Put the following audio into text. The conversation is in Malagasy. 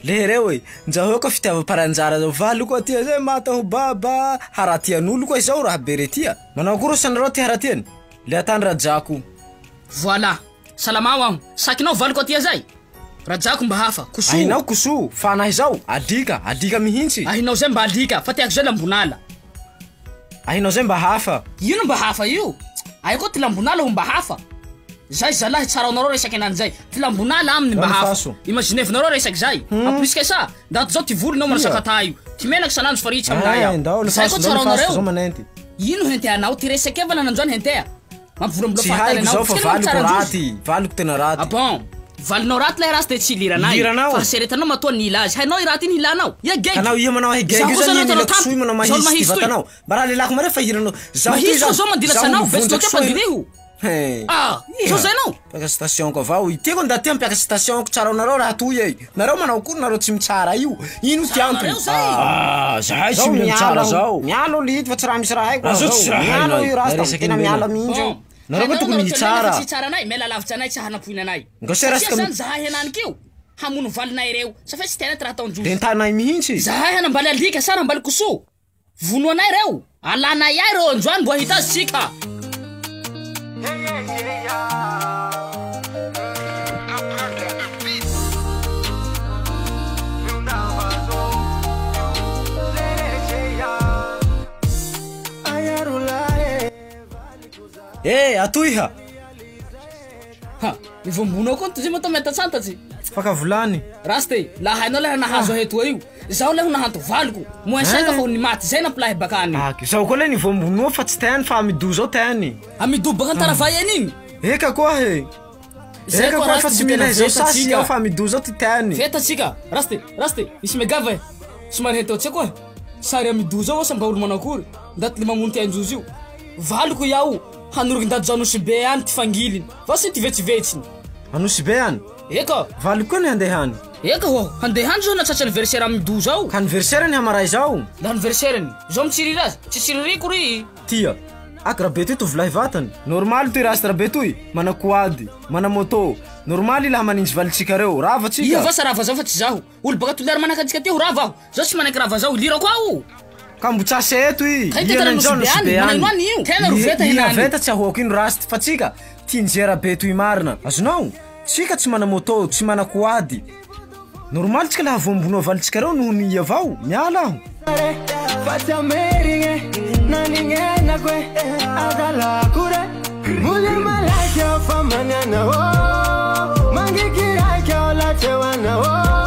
Le reo e, njaho ka fitiavam-paranjara zao valiko aty zay mata ho baba haratian'olo koa izao raha beretia. Manao akory sanareo ty haratiany? Le atany Rajako. Voilà. Salama wao. Sakinao valiko aty zay. Rajako mba hafa. Kusu. Ainao kusu, fa anahy zao adika mihintsy. Ainao zay mba alika, fa tiako zay lambonala. Ainao zay mba hafa. Ino mba hafa io? Ai ko ty lambonala ho mba hafa. Zay zalahy tsara nareo resaky anany zay. Ty lambonala aminy mba hafa. Imaginevinareo resaky zay. En plus que ça, ndato zao ty volinao manasaka tayo. Ty menaky sanandro faritsy aminay aho. Zay ko tsara nareo. Ino henteanao ty resaky evana nanjano hentea? Mampivolambola fahatananao. Tsy haiko zao fa valiko tena raty. Ah bon. Valinao raty lay raha tsy liranay. Fa seretanao matoa nila azy. Hainao i raty iny hilanao. Ia gay. Anao ia manao gay zany mila kusuy manao mahitsy vatanao. Bara lelako mare fa hiranao. Mahitsy zao mandilatsanao, vestinao ke pandiniho. Ah, zao zay nao. Piaka station ko avao. Tiako ndaty ampiaka station ko tsara nareo raha toy e. Nareo manao akory nareo tsy mitsara io. Ino ty antony? Zahay tsy mitsara zao. Mialo lito fa tsy raha misy raha haiko. Mialo io raha tena miala minjo. Nareo ko tokony mitsara. Tsy tsara nay, mela lavitsy anay tsy hanapoina anay. Ngoseraska zany zahay henany keo. Hamono valinay reo. Sa fa tsy tena raha taonjuzy. Dentanay mihintsy. Zahay hanambaly alika sara ambaly koso. Vono anay reo. Alanay ay reo androany mbo ahita azy tsika. Atoiha. Ha, ivombono ko ty mo to metatsantatsy. Faka volany. Raste, la hainao le nahazo heto io. Zao le nahanto valiko. Mo ensaika fa ni maty zay na plahy bakany. Zao ko le ni vombono fa tsy tany fa amido zao tany. Amido baka taravay aniny. Eka koa he. Eka koa fa tsy mila zao sasy ao fa amido zao ty tany. Feta tsika. Raste, isy megava. Somary heto tsiko. Sary amido zao sa mba olo manakory. Ndaty le mamunty anjuzy io. Valiko yao. Hanurugin da Anosy be any ty fangiliny. Va sy ty vetsivetsiny. Anosy be any? Eka. Valiko ny handehany. Eka ho, handehany zao na tsatsa anniversaire amido zao. Ka anniversaire ny hamaray zao. Da anniversaire ny. Zao mitsirira azy. Tsy tsiririko ry. Tia. Ak rabe toy tovolahy vatany. Normal toy raha rabe toy. Mana quad, mana moto. Normal laha manintsy valitsika reo. Rava tsika. Ia va sa rava zao fa tsy zaho. Olo baka tolera manaka antsika ty ho rava aho. Zao tsy manaiky rava zao. Lira koa aho. Kambutsase eto i. Tena Anosy io. Tena roveta hinany. Veta tsy ahoako ino rast fa tsika tinjera be toy marina. Azonao? Tsika tsy mana moto, tsy mana quad. Normal tsika laha vombono valitsika reo noho ny avao. Miala aho. Naningena kwe adala kure Mulher malaika famanyana o Mangi kirai kia ola tewana o